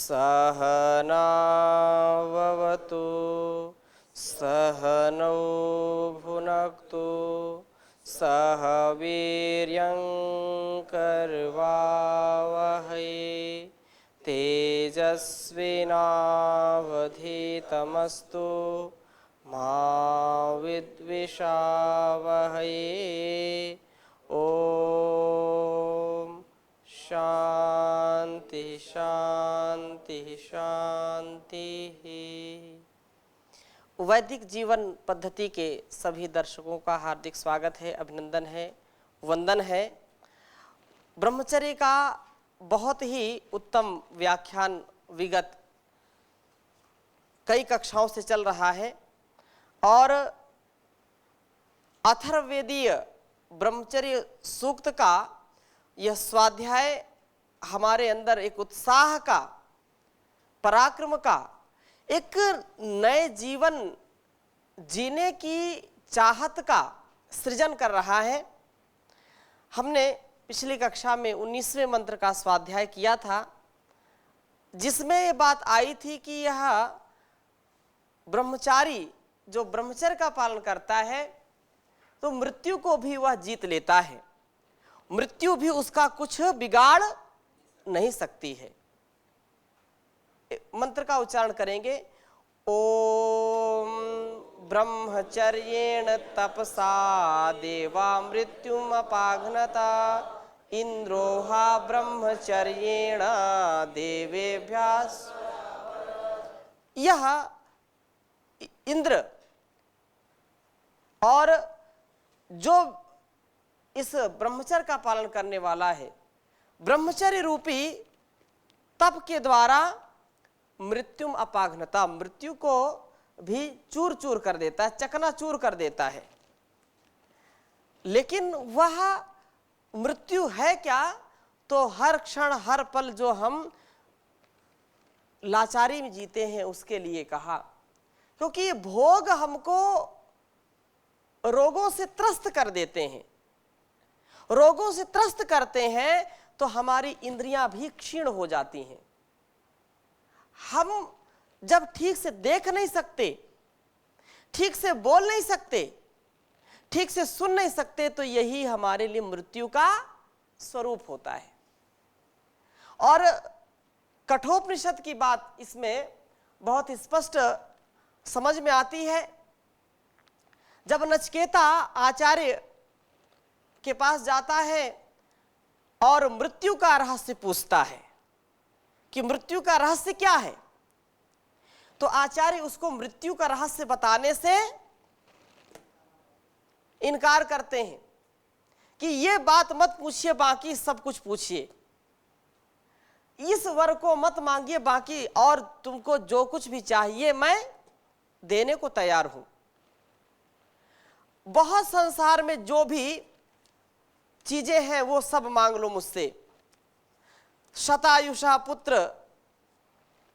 सहनाववतु सहनौ भुनक्तु सह वीर्यं करवावहै तेजस्विनावधीतमस्तु मा विद्विषावहै। ओम शांति शांति शांति। वैदिक जीवन पद्धति के सभी दर्शकों का हार्दिक स्वागत है, अभिनंदन है, वंदन है। ब्रह्मचर्य का बहुत ही उत्तम व्याख्यान विगत कई कक्षाओं से चल रहा है और अथर्ववेदीय ब्रह्मचर्य सूक्त का यह स्वाध्याय हमारे अंदर एक उत्साह का, पराक्रम का, एक नए जीवन जीने की चाहत का सृजन कर रहा है। हमने पिछली कक्षा में 19वें मंत्र का स्वाध्याय किया था, जिसमें ये बात आई थी कि यह ब्रह्मचारी जो ब्रह्मचर्य का पालन करता है तो मृत्यु को भी वह जीत लेता है, मृत्यु भी उसका कुछ बिगाड़ नहीं सकती है। मंत्र का उच्चारण करेंगे। ओम ब्रह्मचर्येण तपसा देवा मृत्युम अपाघ्नता इंद्रोहा ब्रह्मचर्येण देवेभ्यास। यह इंद्र और जो इस ब्रह्मचर्य का पालन करने वाला है, ब्रह्मचर्य रूपी तप के द्वारा मृत्युम अपाघ्नता, मृत्यु को भी चूर चूर कर देता है, चकनाचूर कर देता है। लेकिन वह मृत्यु है क्या? तो हर क्षण हर पल जो हम लाचारी में जीते हैं उसके लिए कहा, क्योंकि भोग हमको रोगों से त्रस्त कर देते हैं। रोगों से त्रस्त करते हैं तो हमारी इंद्रियां भी क्षीण हो जाती हैं। हम जब ठीक से देख नहीं सकते, ठीक से बोल नहीं सकते, ठीक से सुन नहीं सकते, तो यही हमारे लिए मृत्यु का स्वरूप होता है। और कठोपनिषद की बात इसमें बहुत स्पष्ट समझ में आती है। जब नचिकेता आचार्य के पास जाता है और मृत्यु का रहस्य पूछता है कि मृत्यु का रहस्य क्या है, तो आचार्य उसको मृत्यु का रहस्य बताने से इनकार करते हैं कि ये बात मत पूछिए, बाकी सब कुछ पूछिए, इस वर को मत मांगिए, बाकी और तुमको जो कुछ भी चाहिए मैं देने को तैयार हूं। बहुत संसार में जो भी चीजें हैं वो सब मांग लो मुझसे। शतायुषा पुत्र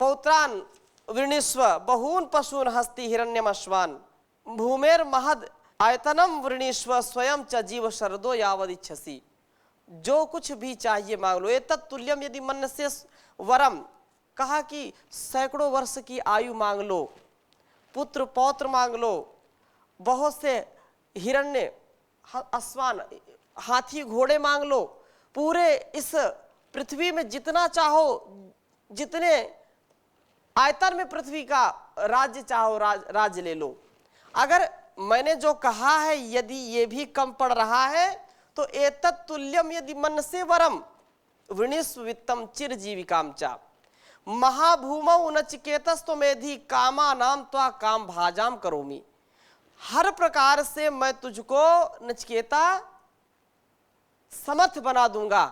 पौत्रान वृणीस्व बहून पशून हस्ति हिरण्यमश्वान भूमेर महद आयतनम वृणीस्व स्वयं च जीव शरदो यावदिच्छसि। जो कुछ भी चाहिए मांग लो। एतत् तुल्यम यदि मन्यसे वरम, कहा कि सैकड़ों वर्ष की आयु मांग लो, पुत्र पौत्र मांग लो, बहुत से हिरण्य अश्वान हाथी घोड़े मांग लो, पूरे इस पृथ्वी में जितना चाहो, जितने आयतन में पृथ्वी का राज्य चाहो राज्य ले लो। अगर मैंने जो कहा है यदि ये भी कम पड़ रहा है तो एतत् तुल्यम यदि मनसे वरम वृणीस्व वित्तम चिरजीविकाम चा महाभूमौ नचिकेतस्तो मेधि कामा नाम त्वा काम भाजाम करोमि। हर प्रकार से मैं तुझको नचिकेता समर्थ बना दूंगा,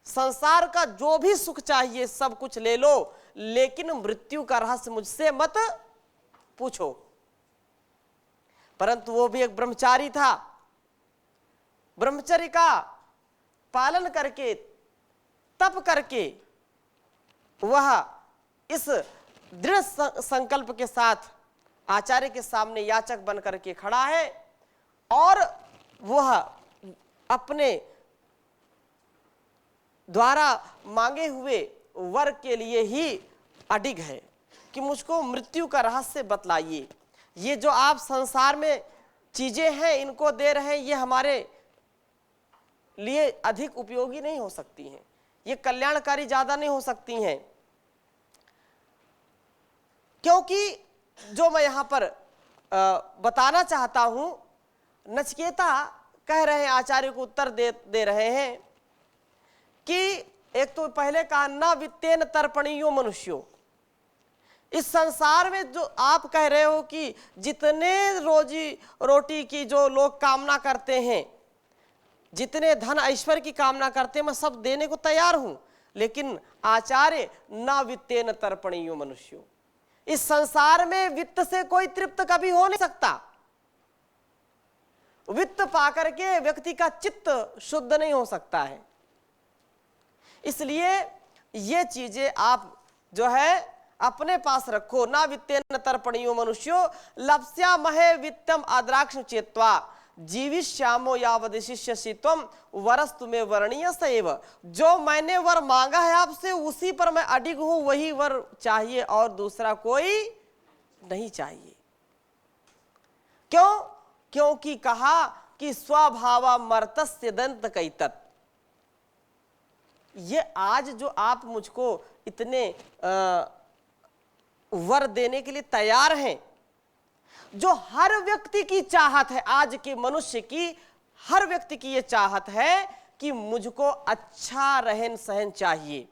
संसार का जो भी सुख चाहिए सब कुछ ले लो, लेकिन मृत्यु का रहस्य मुझसे मत पूछो। परंतु वो भी एक ब्रह्मचारी था। ब्रह्मचर्य का पालन करके, तप करके वह इस दृढ़ संकल्प के साथ आचार्य के सामने याचक बन करके खड़ा है और वह अपने द्वारा मांगे हुए वर के लिए ही अडिग है कि मुझको मृत्यु का रहस्य बतलाइए। ये जो आप संसार में चीजें हैं इनको दे रहे हैं, ये हमारे लिए अधिक उपयोगी नहीं हो सकती हैं, ये कल्याणकारी ज्यादा नहीं हो सकती हैं। क्योंकि जो मैं यहां पर बताना चाहता हूं, नचिकेता कह रहे हैं, आचार्य को उत्तर दे रहे हैं कि एक तो पहले कहा न वित्तेन तर्पणीयो मनुष्यो, इस संसार में जो आप कह रहे हो कि जितने रोजी रोटी की जो लोग कामना करते हैं, जितने धन ऐश्वर्य की कामना करते हैं, मैं सब देने को तैयार हूं, लेकिन आचार्य न वित्तेन तर्पणीयो मनुष्यो, इस संसार में वित्त से कोई तृप्त कभी हो नहीं सकता। वित्त पाकर के व्यक्ति का चित्त शुद्ध नहीं हो सकता है। इसलिए ये चीजें आप जो है अपने पास रखो। ना वित्तेन तर्पणीयो मनुष्यो लप्स्या महे वित्तम आद्राक्ष चेत्वा जीविष्यामो यावदिशिष्यसि त्वं वरस्तु में वर्णीय सैव। जो मैंने वर मांगा है आपसे उसी पर मैं अडिग हूं, वही वर चाहिए और दूसरा कोई नहीं चाहिए। क्यों? क्योंकि कहा कि स्वभावा मर्तस्य दंत कैतत। ये आज जो आप मुझको इतने वर देने के लिए तैयार हैं, जो हर व्यक्ति की चाहत है, आज के मनुष्य की हर व्यक्ति की ये चाहत है कि मुझको अच्छा रहन सहन चाहिए,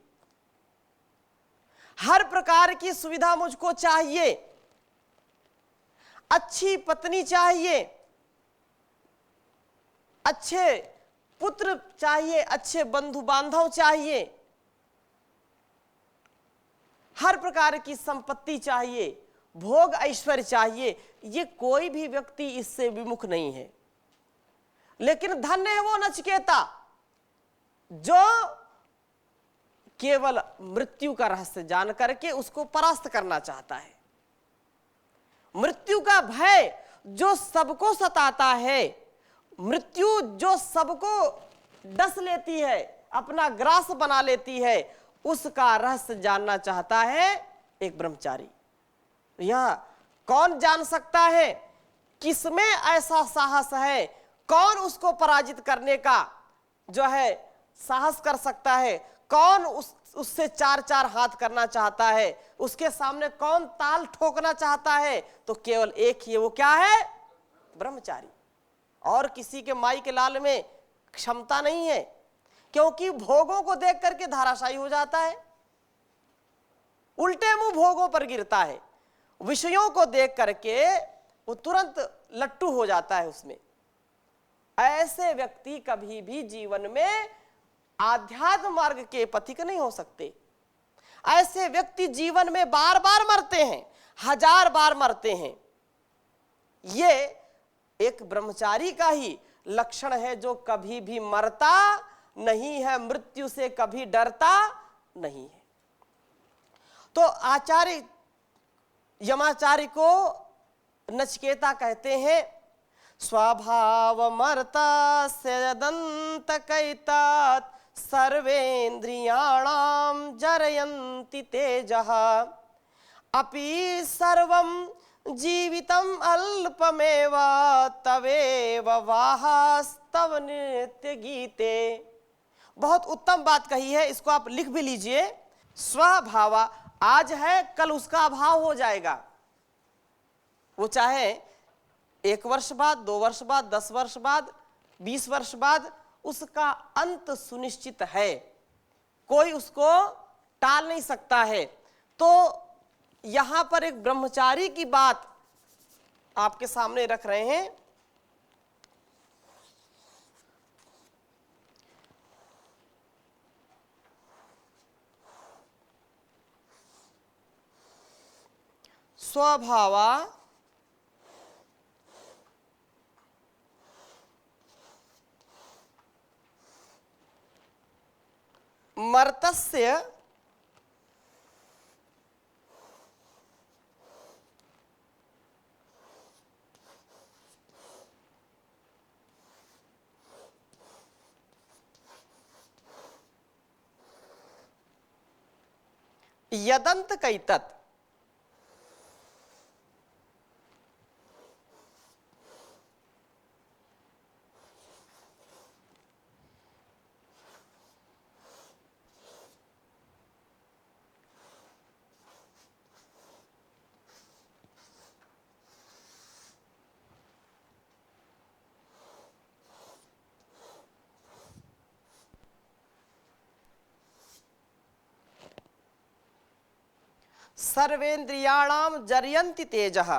हर प्रकार की सुविधा मुझको चाहिए, अच्छी पत्नी चाहिए, अच्छे पुत्र चाहिए, अच्छे बंधु बांधव चाहिए, हर प्रकार की संपत्ति चाहिए, भोग ऐश्वर्य चाहिए। ये कोई भी व्यक्ति इससे विमुख नहीं है। लेकिन धन्य है वो नचिकेता जो केवल मृत्यु का रहस्य जान करके उसको परास्त करना चाहता है। मृत्यु का भय जो सबको सताता है, मृत्यु जो सबको डस लेती है, अपना ग्रास बना लेती है, उसका रहस्य जानना चाहता है एक ब्रह्मचारी। यह कौन जान सकता है? किसमें ऐसा साहस है? कौन उसको पराजित करने का जो है साहस कर सकता है? कौन उससे चार चार हाथ करना चाहता है? उसके सामने कौन ताल ठोकना चाहता है? तो केवल एक ही, वो क्या है? ब्रह्मचारी। और किसी के माई के लाल में क्षमता नहीं है, क्योंकि भोगों को देख करके धाराशायी हो जाता है, उल्टे मुंह भोगों पर गिरता है, विषयों को देख करके वो तुरंत लट्टू हो जाता है उसमें। ऐसे व्यक्ति कभी भी जीवन में आध्यात्म मार्ग के पथिक नहीं हो सकते। ऐसे व्यक्ति जीवन में बार बार मरते हैं, 1000 बार मरते हैं। ये एक ब्रह्मचारी का ही लक्षण है जो कभी भी मरता नहीं है, मृत्यु से कभी डरता नहीं है। तो आचार्य यमाचार्य को नचिकेता कहते हैं स्वभाव मर्ता दंत कैतात सर्वेन्द्रियाणाम जरयन्ति तेजः अपि सर्वं जीवितम अल्पमेव तवेव वाहास्तव नित्य गीते। बहुत उत्तम बात कही है, इसको आप लिख भी लीजिए। स्वभावा आज है, कल उसका अभाव हो जाएगा। वो चाहे 1 वर्ष बाद, 2 वर्ष बाद, 10 वर्ष बाद, 20 वर्ष बाद, उसका अंत सुनिश्चित है, कोई उसको टाल नहीं सकता है। तो यहां पर एक ब्रह्मचारी की बात आपके सामने रख रहे हैं। स्वभावा मर्तस्य यदंत कैतत। सर्वेन्द्रियाणाम जरयन्ति तेजः।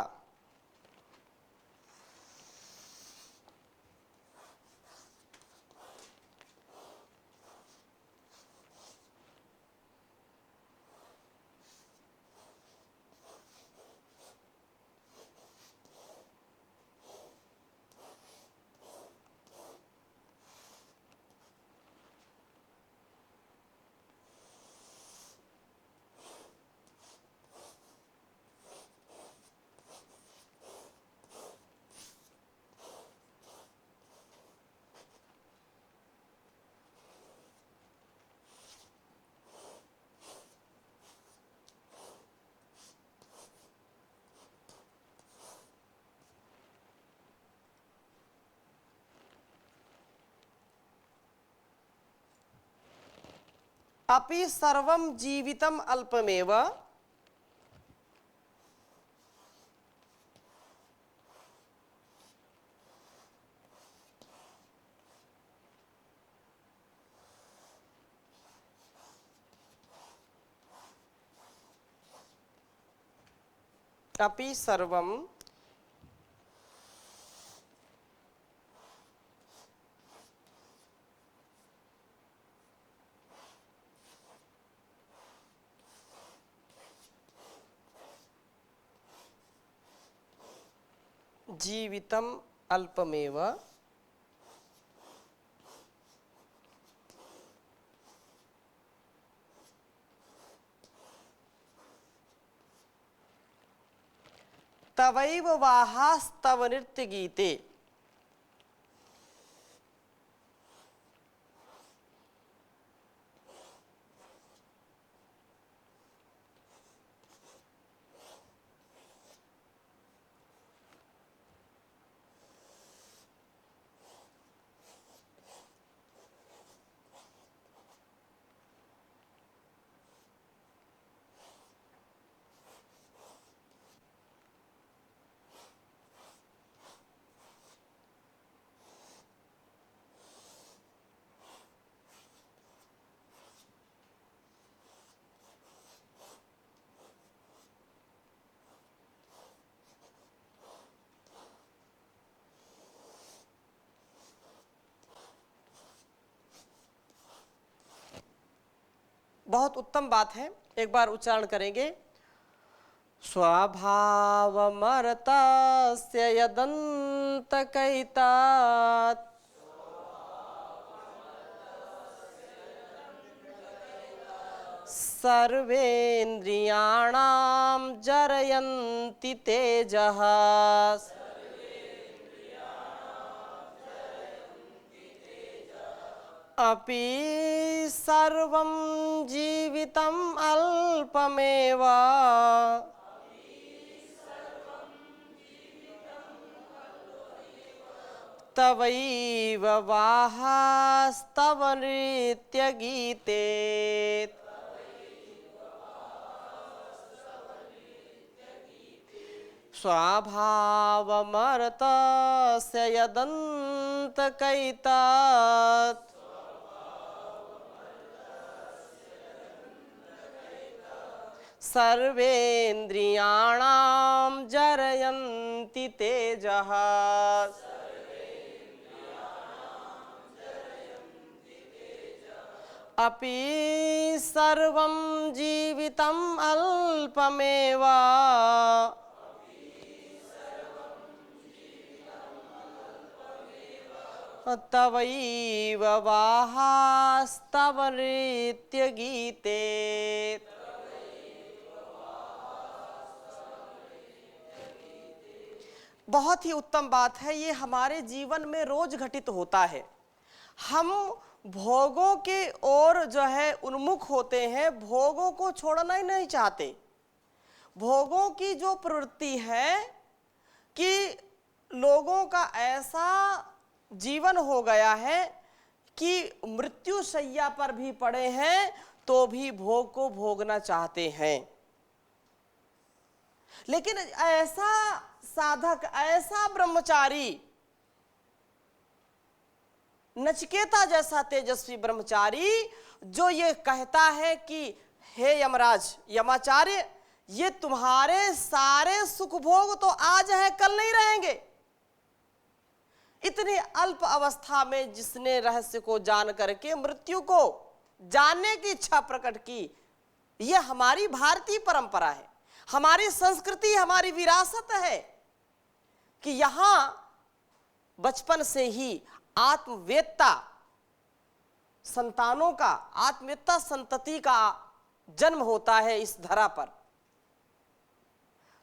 अपि सर्वं जीवितम अल्पमेव। अपि सर्वं जीवितम अल्पमेव। तवैव वाहास्तव नृत्य गीते। बहुत उत्तम बात है, एक बार उच्चारण करेंगे। स्वभावमर्तस्य यदन्तकैतात् सर्वेन्द्रियाणां जरयन्ति तेजः। अपि सर्वं जीवितम् अल्पमेव। तवैव वाहास्तव नृत्यगीते। स्वभावमर्तस्य यदन्तकैतात् सर्वेन्द्रियाणां जरयन्ति तेजः। अपि सर्वं जीवितम् अल्पमेव। तवैव वाहास्तव नृत्यगीते। बहुत ही उत्तम बात है, ये हमारे जीवन में रोज घटित होता है। हम भोगों के ओर जो है उन्मुख होते हैं, भोगों को छोड़ना ही नहीं चाहते। भोगों की जो प्रवृत्ति है कि लोगों का ऐसा जीवन हो गया है कि मृत्यु शैया पर भी पड़े हैं तो भी भोग को भोगना चाहते हैं। लेकिन ऐसा साधक, ऐसा ब्रह्मचारी, नचिकेता जैसा तेजस्वी ब्रह्मचारी जो ये कहता है कि हे यमराज, यमाचार्य, ये तुम्हारे सारे सुख भोग तो आज है, कल नहीं रहेंगे। इतनी अल्प अवस्था में जिसने रहस्य को जान करके मृत्यु को जानने की इच्छा प्रकट की, ये हमारी भारतीय परंपरा है, हमारी संस्कृति, हमारी विरासत है कि यहां बचपन से ही आत्मवेत्ता संतानों का, आत्मवेत्ता संतति का जन्म होता है इस धरा पर।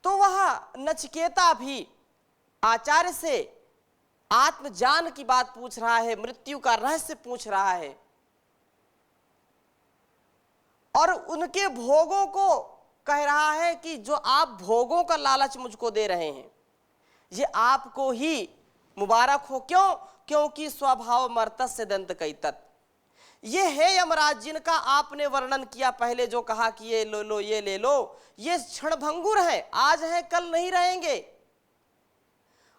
तो वह नचिकेता भी आचार्य से आत्मज्ञान की बात पूछ रहा है, मृत्यु का रहस्य पूछ रहा है, और उनके भोगों को कह रहा है कि जो आप भोगों का लालच मुझको दे रहे हैं, ये आपको ही मुबारक हो। क्यों? क्योंकि स्वभाव मर्तस्य दंत कैतत। ये है यमराज जिनका आपने वर्णन किया पहले, जो कहा कि ये लो लो, ये ले लो, ये क्षणभंगुर है, आज है कल नहीं रहेंगे।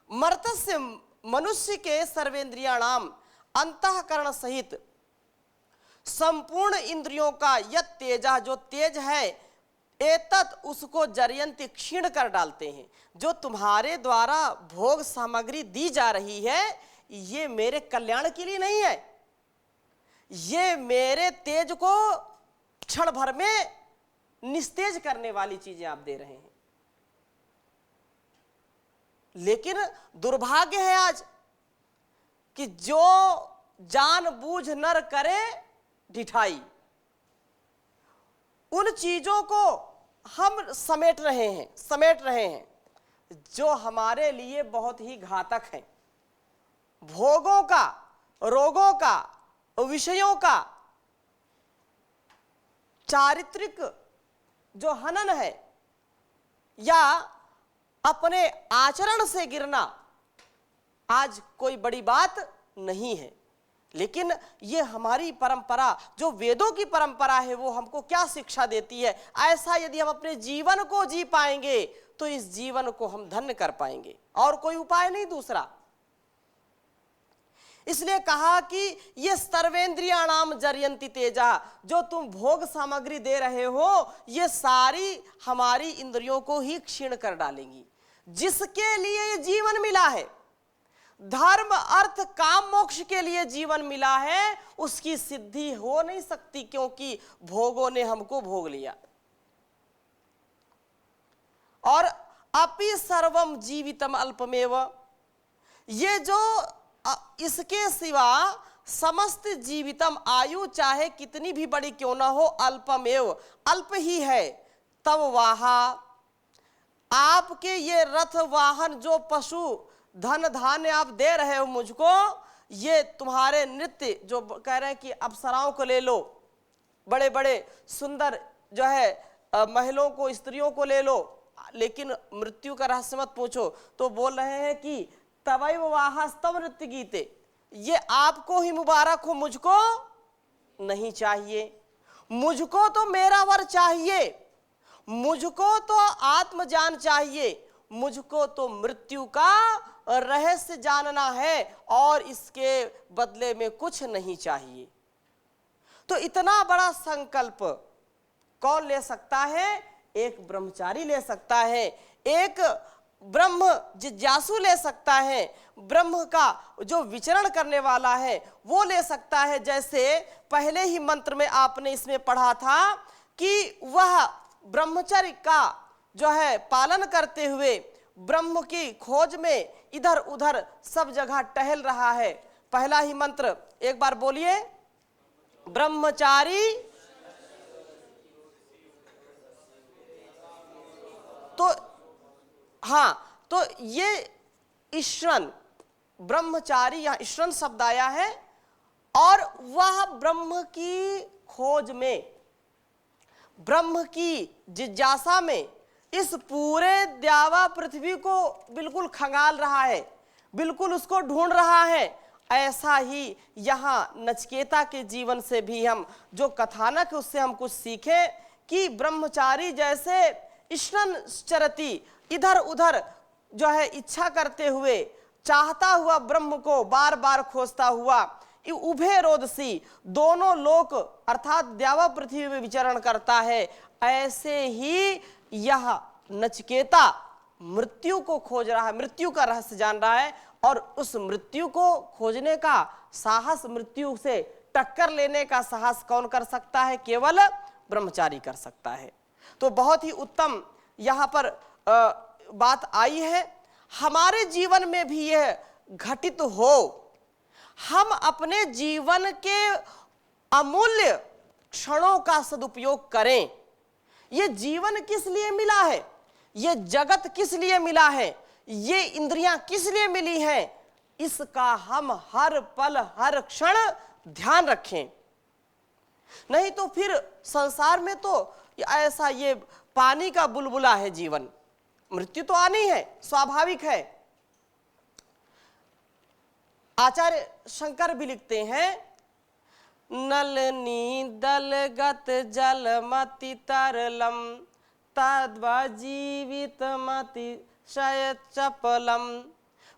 मर्तस्य मनुष्य के सर्वेंद्रियाणाम अंतःकरण सहित संपूर्ण इंद्रियों का यत तेजा, जो तेज है, एतत उसको जरयंती क्षीण कर डालते हैं। जो तुम्हारे द्वारा भोग सामग्री दी जा रही है, ये मेरे कल्याण के लिए नहीं है, ये मेरे तेज को क्षण भर में निस्तेज करने वाली चीजें आप दे रहे हैं। लेकिन दुर्भाग्य है आज कि जो जानबूझ नर करे ढिठाई, उन चीजों को हम समेट रहे हैं जो हमारे लिए बहुत ही घातक हैं। भोगों का, रोगों का, विषयों का चारित्रिक जो हनन है या अपने आचरण से गिरना आज कोई बड़ी बात नहीं है। लेकिन ये हमारी परंपरा, जो वेदों की परंपरा है, वो हमको क्या शिक्षा देती है? ऐसा यदि हम अपने जीवन को जी पाएंगे तो इस जीवन को हम धन्य कर पाएंगे, और कोई उपाय नहीं दूसरा। इसलिए कहा कि ये सर्वेंद्रियाणाम जरयंती तेजा, जो तुम भोग सामग्री दे रहे हो, ये सारी हमारी इंद्रियों को ही क्षीण कर डालेंगी। जिसके लिए ये जीवन मिला है, धर्म अर्थ काम मोक्ष के लिए जीवन मिला है, उसकी सिद्धि हो नहीं सकती, क्योंकि भोगों ने हमको भोग लिया। और अपि सर्वम जीवितम अल्पमेव, ये जो इसके सिवा समस्त जीवितम आयु चाहे कितनी भी बड़ी क्यों ना हो, अल्पमेव, अल्प ही है। तब वाहा, आपके ये रथ वाहन, जो पशु धन धान्य आप दे रहे हो मुझको, ये तुम्हारे नृत्य, जो कह रहे हैं कि अप्सराओं को ले लो, बड़े बड़े सुंदर जो है महिलाओं को, स्त्रियों को ले लो, लेकिन मृत्यु का रहस्य मत पूछो। तो बोल रहे हैं कि तवैव वाहस्तव नृत्य गीते, ये आपको ही मुबारक हो, मुझको नहीं चाहिए। मुझको तो मेरा वर चाहिए, मुझको तो आत्मज्ञान चाहिए, मुझको तो मृत्यु का रहस्य जानना है, और इसके बदले में कुछ नहीं चाहिए। तो इतना बड़ा संकल्प कौन ले सकता है? एक ब्रह्मचारी ले सकता है, एक ब्रह्म जिज्ञासु ले सकता है, ब्रह्म का जो विचरण करने वाला है वो ले सकता है। जैसे पहले ही मंत्र में आपने इसमें पढ़ा था कि वह ब्रह्मचर्य का जो है पालन करते हुए ब्रह्म की खोज में इधर उधर सब जगह टहल रहा है। पहला ही मंत्र एक बार बोलिए, ब्रह्मचारी। तो हाँ, तो ये ईश्वन ब्रह्मचारी, यहां ईश्वन शब्द आया है, और वह ब्रह्म की खोज में, ब्रह्म की जिज्ञासा में इस पूरे द्यावा पृथ्वी को बिल्कुल खंगाल रहा है, बिल्कुल उसको ढूंढ रहा है। ऐसा ही यहाँ नचिकेता के जीवन से भी हम जो कथानक है उससे हम कुछ सीखें कि ब्रह्मचारी जैसे ईश्वन चरती, इधर उधर जो है इच्छा करते हुए, चाहता हुआ ब्रह्म को बार बार खोजता हुआ उभय रोदसी दोनों लोक अर्थात द्यावा पृथ्वी में विचरण करता है। ऐसे ही यह नचिकेता मृत्यु को खोज रहा है, मृत्यु का रहस्य जान रहा है, और उस मृत्यु को खोजने का साहस, मृत्यु से टक्कर लेने का साहस कौन कर सकता है? केवल ब्रह्मचारी कर सकता है। तो बहुत ही उत्तम यहाँ पर बात आई है। हमारे जीवन में भी यह घटित हो, हम अपने जीवन के अमूल्य क्षणों का सदुपयोग करें। ये जीवन किस लिए मिला है, ये जगत किस लिए मिला है, ये इंद्रियां किस लिए मिली हैं, इसका हम हर पल हर क्षण ध्यान रखें। नहीं तो फिर संसार में तो ऐसा ये पानी का बुलबुला है जीवन, मृत्यु तो आनी है, स्वाभाविक है। आचार्य शंकर भी लिखते हैं, नलनी दलगत जलमति तरलम तद्वा जीवित मति शय चपलम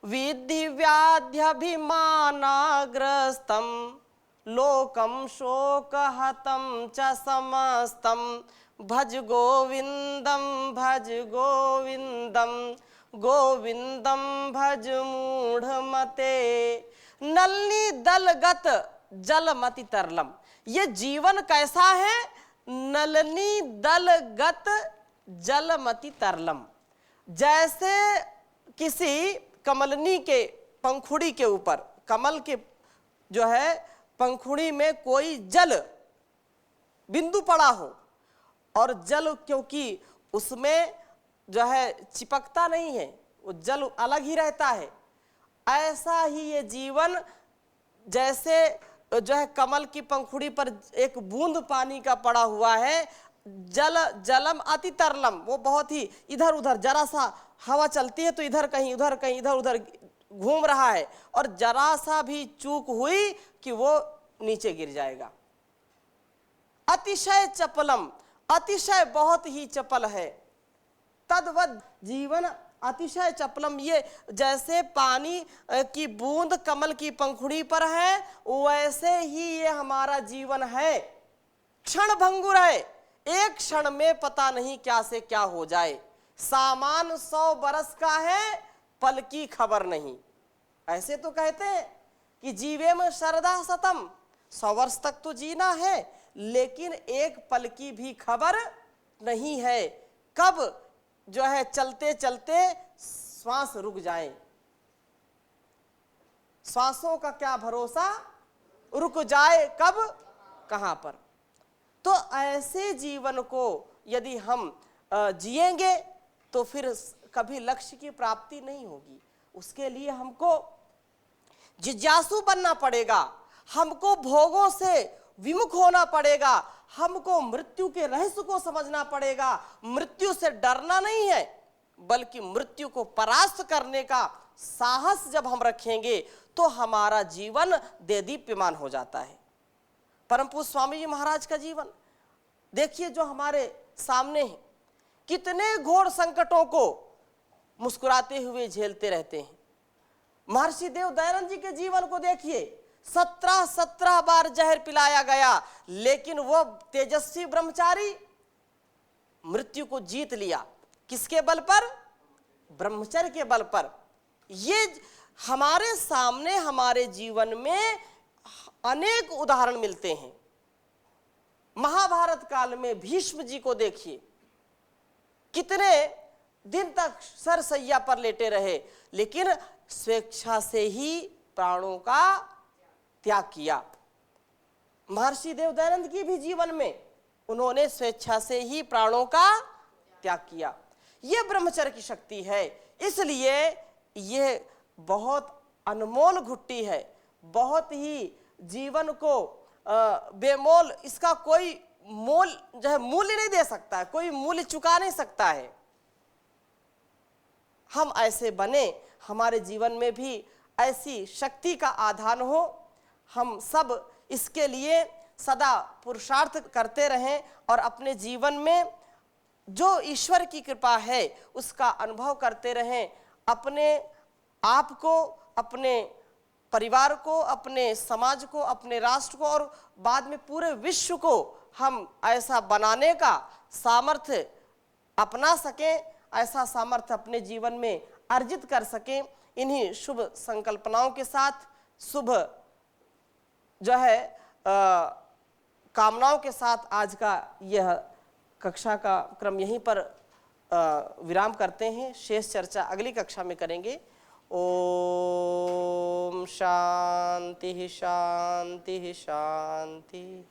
विधि व्याध्यभिमानाग्रस्तम लोकम शोकहतम च समस्तम भज गोविंदम गोविंदम भज मूढ़मते। नलनी दलगत जलमति तरलम, ये जीवन कैसा है? नलनी दलगत जलमति तरलम, जैसे किसी कमलनी के पंखुड़ी के ऊपर, कमल के जो है पंखुड़ी में कोई जल बिंदु पड़ा हो, और जल क्योंकि उसमें जो है चिपकता नहीं है, वो जल अलग ही रहता है। ऐसा ही ये जीवन जैसे जो है कमल की पंखुड़ी पर एक बूंद पानी का पड़ा हुआ है, जलम अति तरलम, वो बहुत ही इधर उधर, जरा सा हवा चलती है तो इधर कहीं उधर कहीं इधर उधर घूम रहा है, और जरा सा भी चूक हुई कि वो नीचे गिर जाएगा। अतिशय चपलम, अतिशय बहुत ही चपल है। तद्वद जीवन अतिशय चपलम, ये जैसे पानी की बूंद कमल की पंखुड़ी पर है, वैसे ही ये हमारा जीवन है। क्षण भंगुर है, एक क्षण में पता नहीं क्या से क्या हो जाए। सामान 100 बरस का है, पल की खबर नहीं। ऐसे तो कहते हैं कि जीवे में शरदा सतम, 100 वर्ष तक तो जीना है, लेकिन एक पल की भी खबर नहीं है, कब जो है चलते चलते श्वास रुक जाए। श्वासों का क्या भरोसा, रुक जाए कब कहां पर। तो ऐसे जीवन को यदि हम जिएंगे तो फिर कभी लक्ष्य की प्राप्ति नहीं होगी। उसके लिए हमको जिज्ञासु बनना पड़ेगा, हमको भोगों से विमुख होना पड़ेगा, हमको मृत्यु के रहस्य को समझना पड़ेगा। मृत्यु से डरना नहीं है, बल्कि मृत्यु को परास्त करने का साहस जब हम रखेंगे तो हमारा जीवन देदीप्यमान हो जाता है। परम पूज्य स्वामी जी महाराज का जीवन देखिए जो हमारे सामने है, कितने घोर संकटों को मुस्कुराते हुए झेलते रहते हैं। महर्षि देव दयानंद जी के जीवन को देखिए, 17 बार जहर पिलाया गया, लेकिन वो तेजस्वी ब्रह्मचारी मृत्यु को जीत लिया। किसके बल पर? ब्रह्मचर्य के बल पर। ये हमारे सामने हमारे जीवन में अनेक उदाहरण मिलते हैं। महाभारत काल में भीष्म जी को देखिए, कितने दिन तक सरसैया पर लेटे रहे, लेकिन स्वेच्छा से ही प्राणों का त्याग किया। महर्षि देव दयानंद की भी जीवन में उन्होंने स्वेच्छा से ही प्राणों का त्याग किया। यह ब्रह्मचर्य की शक्ति है। इसलिए यह बहुत अनमोल घुट्टी है, बहुत ही जीवन को बेमोल, इसका कोई मोल जो है मूल्य नहीं दे सकता है, कोई मूल्य चुका नहीं सकता है। हम ऐसे बने, हमारे जीवन में भी ऐसी शक्ति का आधान हो। हम सब इसके लिए सदा पुरुषार्थ करते रहें और अपने जीवन में जो ईश्वर की कृपा है उसका अनुभव करते रहें। अपने आप को, अपने परिवार को, अपने समाज को, अपने राष्ट्र को और बाद में पूरे विश्व को हम ऐसा बनाने का सामर्थ्य अपना सकें, ऐसा सामर्थ्य अपने जीवन में अर्जित कर सकें। इन्हीं शुभ संकल्पनाओं के साथ, शुभ जो है कामनाओं के साथ आज का यह कक्षा का क्रम यहीं पर विराम करते हैं। शेष चर्चा अगली कक्षा में करेंगे। ओम शांति शांति शांति।